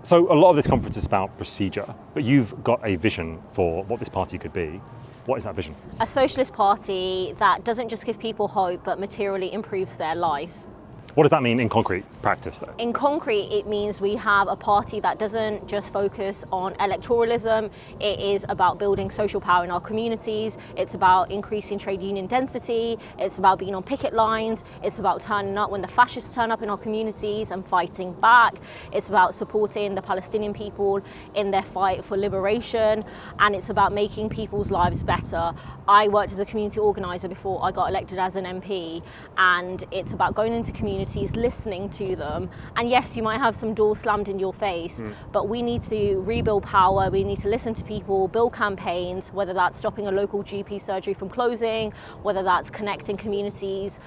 So a lot of this conference is about procedure, but you've got a vision for what this party could be. What is that vision? A socialist party that doesn't just give people hope, but materially improves their lives. What does that mean in concrete practice, though? In concrete, it means we have a party that doesn't just focus on electoralism. It is about building social power in our communities. It's about increasing trade union density. It's about being on picket lines. It's about turning up when the fascists turn up in our communities and fighting back. It's about supporting the Palestinian people in their fight for liberation. And it's about making people's lives better. I worked as a community organiser before I got elected as an MP, and it's about going into communities, listening to them. And yes, you might have some doors slammed in your face, but we need to rebuild power. We need to listen to people, build campaigns, whether that's stopping a local GP surgery from closing, whether that's connecting communities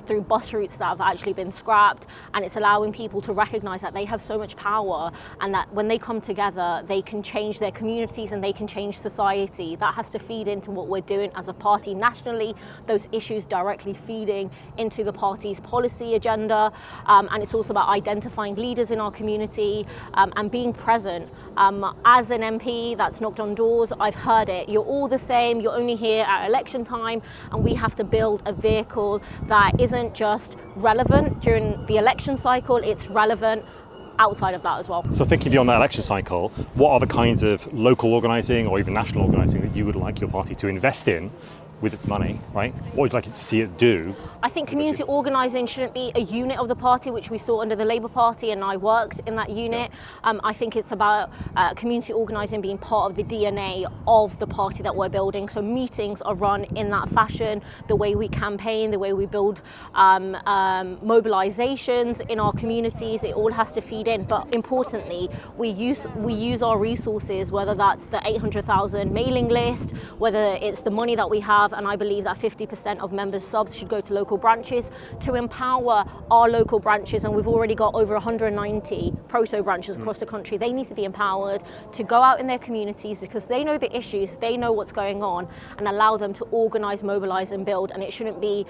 through bus routes that have actually been scrapped. And it's allowing people to recognise that they have so much power, and that when they come together, they can change their communities and they can change society. That has to feed into what we're doing as a party nationally, those issues directly feeding into the party's policy agenda. And it's also about identifying leaders in our community and being present. As an MP that's knocked on doors, I've heard it. You're all the same, you're only here at election time, and we have to build a vehicle that isn't just relevant during the election cycle, it's relevant outside of that as well. So thinking beyond that election cycle, what are the kinds of local organising or even national organising that you would like your party to invest in with its money, right? What would you like it to see it do? I think community organising shouldn't be a unit of the party, which we saw under the Labour Party, and I worked in that unit. I think it's about community organising being part of the DNA of the party that we're building. So meetings are run in that fashion, the way we campaign, the way we build mobilisations in our communities, it all has to feed in. But importantly, we use our resources, whether that's the 800,000 mailing list, whether it's the money that we have, and I believe that 50% of members' subs should go to local branches, to empower our local branches, and we've already got over 190 proto branches across the country. They need to be empowered to go out in their communities because they know the issues, they know what's going on, and allow them to organise, mobilise and build. And it shouldn't be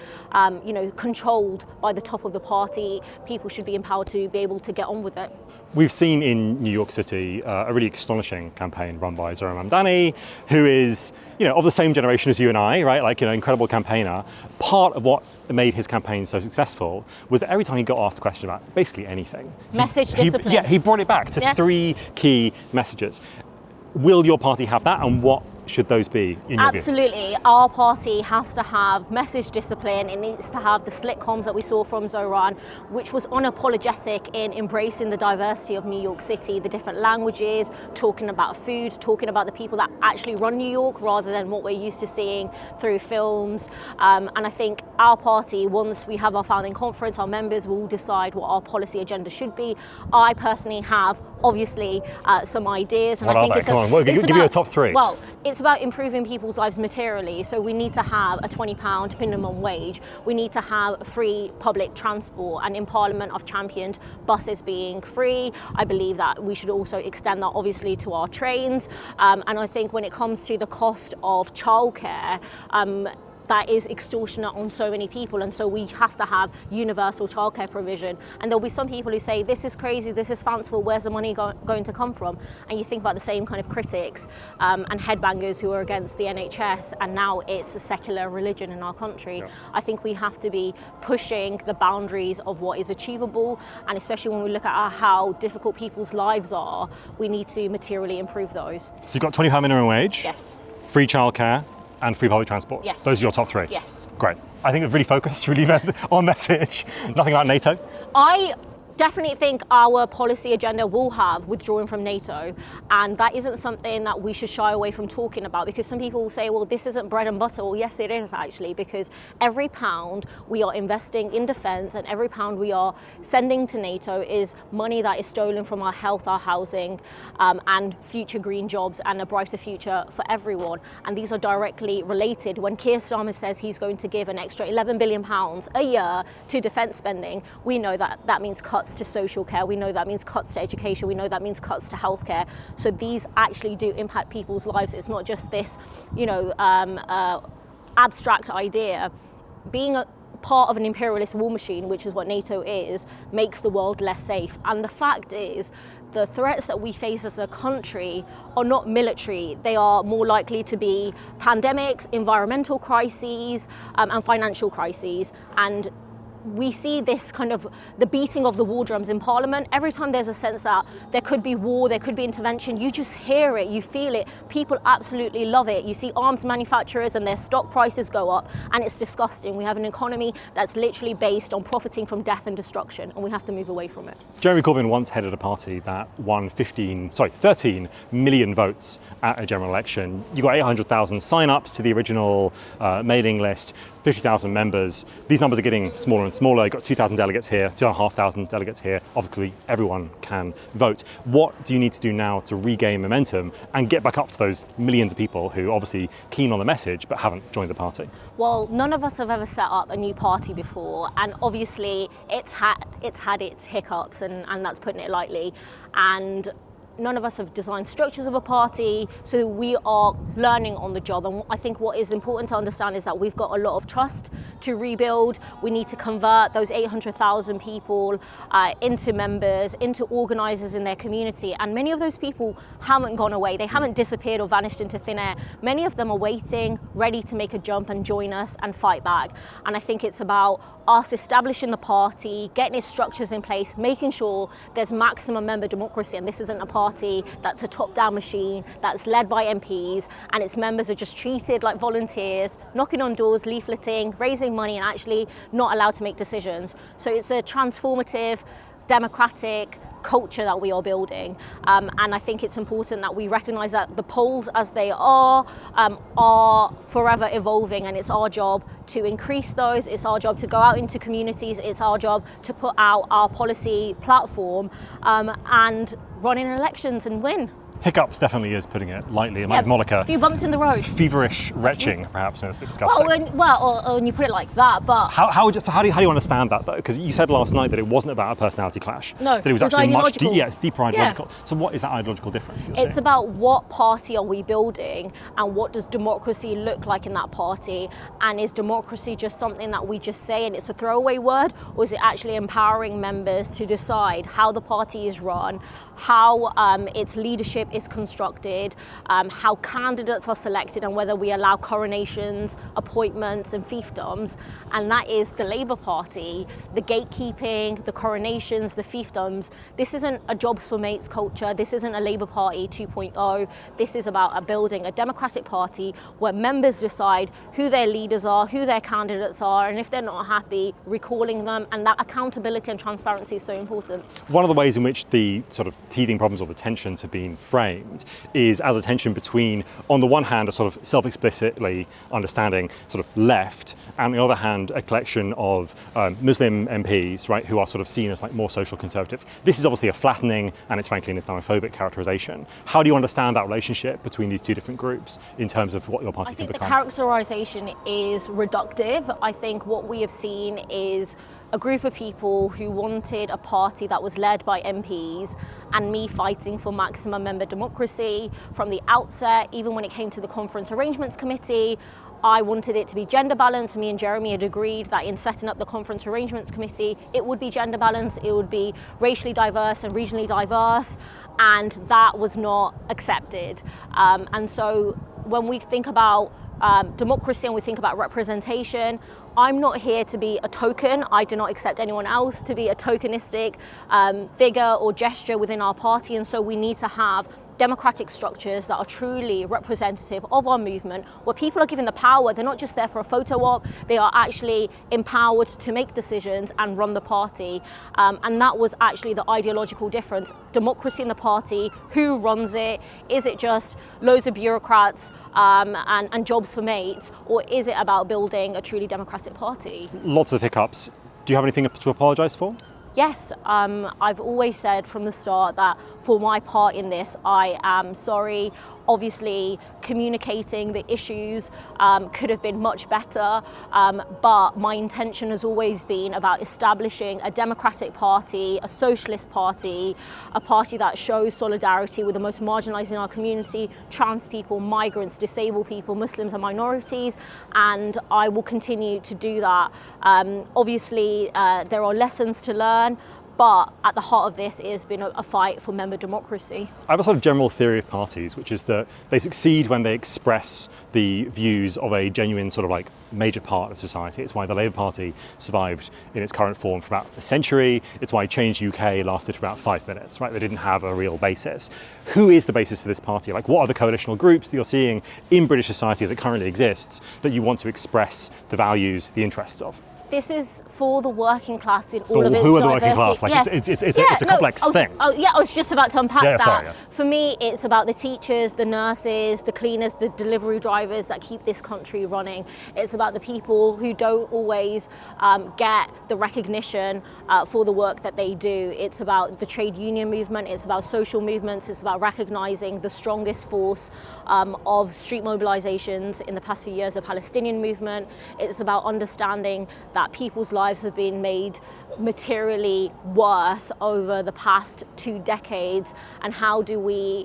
controlled by the top of the party. People should be empowered to be able to get on with it. We've seen in New York City a really astonishing campaign run by Zarah Sultana, who is, of the same generation as you and I, right? Like, incredible campaigner. Part of what made his campaign so successful was that every time he got asked a question about basically anything, discipline. He brought it back to three key messages. Will your party have that, and what should those be in your view? Absolutely. Our party has to have message discipline. It needs to have the slick comms that we saw from Zoran, which was unapologetic in embracing the diversity of New York City, the different languages, talking about food, talking about the people that actually run New York rather than what we're used to seeing through films. And I think our party, once we have our founding conference, our members will decide what our policy agenda should be. I personally have, obviously, some ideas. And what I think are they? Come on, give me your top three. Well, it's about improving people's lives materially. So we need to have a £20 minimum wage. We need to have free public transport. And in Parliament, I've championed buses being free. I believe that we should also extend that, obviously, to our trains. And I think when it comes to the cost of childcare, that is extortionate on so many people, and so we have to have universal childcare provision. And there'll be some people who say, this is crazy, this is fanciful, where's the money going to come from? And you think about the same kind of critics and headbangers who are against the NHS, and now it's a secular religion in our country. Yeah. I think we have to be pushing the boundaries of what is achievable, and especially when we look at how difficult people's lives are, we need to materially improve those. So you've got £20 minimum wage, yes, free childcare, and free public transport. Yes. Those are your top three? Yes. Great. I think we've really focused, really on message. Nothing about NATO? I definitely think our policy agenda will have withdrawing from NATO, and that isn't something that we should shy away from talking about, because some people will say, well, this isn't bread and butter. Well, yes, it is actually, because every pound we are investing in defence and every pound we are sending to NATO is money that is stolen from our health, our housing, and future green jobs and a brighter future for everyone. And these are directly related. When Keir Starmer says he's going to give an extra £11 billion a year to defence spending, we know that that means cuts to social care, we know that means cuts to education, we know that means cuts to healthcare. So these actually do impact people's lives. It's not just this, abstract idea. Being a part of an imperialist war machine, which is what NATO is, makes the world less safe. And the fact is, the threats that we face as a country are not military. They are more likely to be pandemics, environmental crises, and financial crises. And we see this kind of the beating of the war drums in Parliament. Every time there's a sense that there could be war, there could be intervention, you just hear it, you feel it. People absolutely love it. You see arms manufacturers and their stock prices go up, and it's disgusting. We have an economy that's literally based on profiting from death and destruction, and we have to move away from it. Jeremy Corbyn once headed a party that won 13 million votes at a general election. You got 800,000 sign-ups to the original mailing list, 50,000 members. These numbers are getting smaller and smaller. You've got 2,000 delegates here, 2,500 delegates here. Obviously, everyone can vote. What do you need to do now to regain momentum and get back up to those millions of people who are obviously keen on the message but haven't joined the party? Well, none of us have ever set up a new party before, and obviously it's had its hiccups, and that's putting it lightly. And none of us have designed structures of a party, so we are learning on the job. And I think what is important to understand is that we've got a lot of trust to rebuild. We need to convert those 800,000 people into members, into organisers in their community. And many of those people haven't gone away. They haven't disappeared or vanished into thin air. Many of them are waiting, ready to make a jump and join us and fight back. And I think it's about us establishing the party, getting its structures in place, making sure there's maximum member democracy. And this isn't a party that's a top-down machine that's led by MPs, and its members are just treated like volunteers, knocking on doors, leafleting, raising money, and actually not allowed to make decisions. So it's a transformative, democratic culture that we are building, and I think it's important that we recognise that the polls as they are forever evolving, and it's our job to increase those. It's our job to go out into communities. It's our job to put out our policy platform and run in elections and win. Hiccups definitely is putting it lightly. It might have moniker. A few bumps in the road. Feverish retching, perhaps. It's a bit disgusting. Or when you put it like that, but how do you understand that though? Because you said last night that it wasn't about a personality clash. No, that it was actually ideological. it's deeper ideological. Yeah. So what is that ideological difference? It's about what party are we building, and what does democracy look like in that party? And is democracy just something that we just say and it's a throwaway word, or is it actually empowering members to decide how the party is run, how its leadership is constructed, how candidates are selected, and whether we allow coronations, appointments and fiefdoms? And that is the Labour Party. The gatekeeping, the coronations, the fiefdoms. This isn't a jobs for mates culture. This isn't a Labour Party 2.0. This is about building a democratic party where members decide who their leaders are, who their candidates are, and if they're not happy, recalling them. And that accountability and transparency is so important. One of the ways in which the sort of teething problems or the tensions have been framed is as a tension between, on the one hand, a sort of self-explicitly understanding sort of left, and on the other hand, a collection of Muslim MPs, right, who are sort of seen as like more social conservative. This is obviously a flattening, and it's frankly an Islamophobic characterization. How do you understand that relationship between these two different groups in terms of what your party can become? I think the characterization is reductive. I think what we have seen is a group of people who wanted a party that was led by MPs, and me fighting for maximum member democracy from the outset. Even when it came to the Conference Arrangements Committee, I wanted it to be gender balanced. Me and Jeremy had agreed that in setting up the Conference Arrangements Committee, it would be gender balanced, it would be racially diverse and regionally diverse, and that was not accepted. And so when we think about democracy and we think about representation, I'm not here to be a token. I do not accept anyone else to be a tokenistic figure or gesture within our party, and so we need to have democratic structures that are truly representative of our movement, where people are given the power. They're not just there for a photo op, they are actually empowered to make decisions and run the party. And that was actually the ideological difference. Democracy in the party, who runs it? Is it just loads of bureaucrats and jobs for mates, or is it about building a truly democratic party? Lots of hiccups. Do you have anything to apologise for? Yes, I've always said from the start that for my part in this, I am sorry. Obviously, communicating the issues could have been much better, but my intention has always been about establishing a democratic party, a socialist party, a party that shows solidarity with the most marginalised in our community, trans people, migrants, disabled people, Muslims and minorities, and I will continue to do that. Obviously, there are lessons to learn, But at the heart of this has been a fight for member democracy. I have a sort of general theory of parties, which is that they succeed when they express the views of a genuine sort of like major part of society. It's why the Labour Party survived in its current form for about a century. It's why Change UK lasted for about 5 minutes, right? They didn't have a real basis. Who is the basis for this party? Like, what are the coalitional groups that you're seeing in British society as it currently exists that you want to express the values, the interests of? This is for the working class in all of its Who are diversity. the working class? Like, yes. it's a complex thing. I was just about to unpack that. Sorry, yeah. For me, it's about the teachers, the nurses, the cleaners, the delivery drivers that keep this country running. It's about the people who don't always get the recognition for the work that they do. It's about the trade union movement. It's about social movements. It's about recognizing the strongest force of street mobilizations in the past few years, the Palestinian movement. It's about understanding that people's lives have been made materially worse over the past 2 decades, and how do we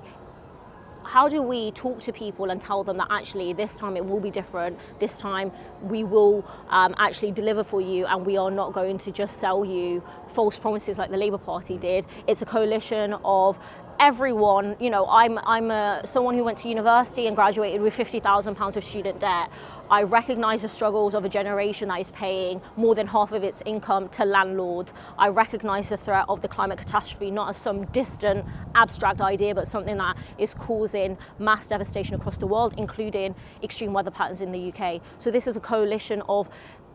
talk to people and tell them that actually this time it will be different, this time we will actually deliver for you, and we are not going to just sell you false promises like the Labour Party did. It's a coalition of everyone. You know, I'm someone who went to university and graduated with £50,000 of student debt. I recognise the struggles of a generation that is paying more than half of its income to landlords. I recognise the threat of the climate catastrophe, not as some distant, abstract idea, but something that is causing mass devastation across the world, including extreme weather patterns in the UK. So this is a coalition of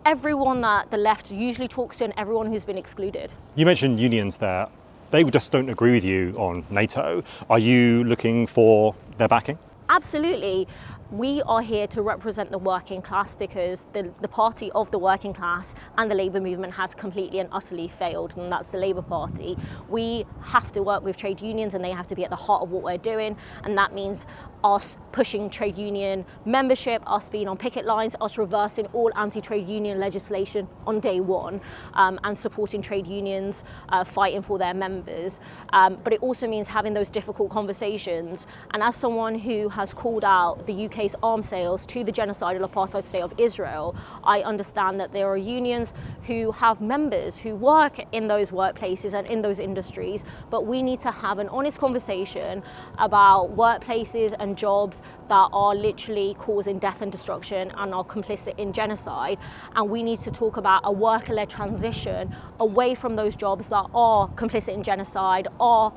everyone that the left usually talks to and everyone who's been excluded. You mentioned unions there. They just don't agree with you on NATO. Are you looking for their backing? Absolutely. We are here to represent the working class because the party of the working class and the Labour movement has completely and utterly failed, and that's the Labour Party. We have to work with trade unions and they have to be at the heart of what we're doing, and that means us pushing trade union membership, us being on picket lines, us reversing all anti-trade union legislation on day one, and supporting trade unions fighting for their members. But it also means having those difficult conversations. And as someone who has called out the UK's arms sales to the genocidal apartheid state of Israel, I understand that there are unions who have members who work in those workplaces and in those industries, but we need to have an honest conversation about workplaces and jobs that are literally causing death and destruction and are complicit in genocide. And we need to talk about a worker-led transition away from those jobs that are complicit in genocide, are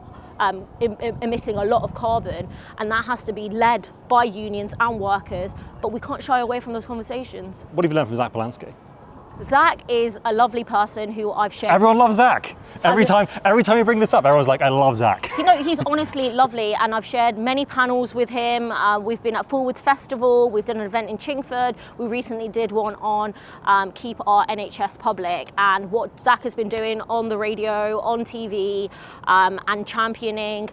emitting a lot of carbon, and that has to be led by unions and workers, but we can't shy away from those conversations. What have you learned from Zach Polanski? Zach is a lovely person who I've shared. Everyone loves Zach. Every time you bring this up, everyone's like, I love Zach. You know, he's honestly lovely, and I've shared many panels with him. We've been at Forwards Festival, we've done an event in Chingford, we recently did one on Keep Our NHS Public, and what Zach has been doing on the radio, on TV, and championing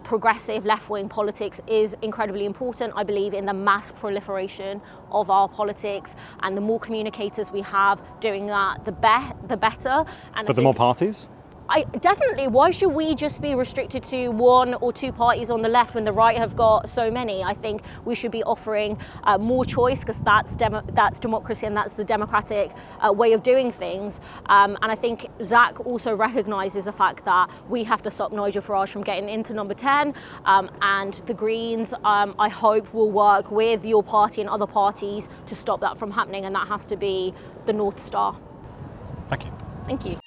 progressive left-wing politics is incredibly important. I believe in the mass proliferation of our politics, and the more communicators we have doing that, the better. And But the more parties? Definitely. Why should we just be restricted to 1 or 2 parties on the left when the right have got so many? I think we should be offering more choice, because that's democracy and that's the democratic way of doing things. And I think Zach also recognises the fact that we have to stop Nigel Farage from getting into number 10, and the Greens, I hope, will work with your party and other parties to stop that from happening, and that has to be the North Star. Thank you. Thank you.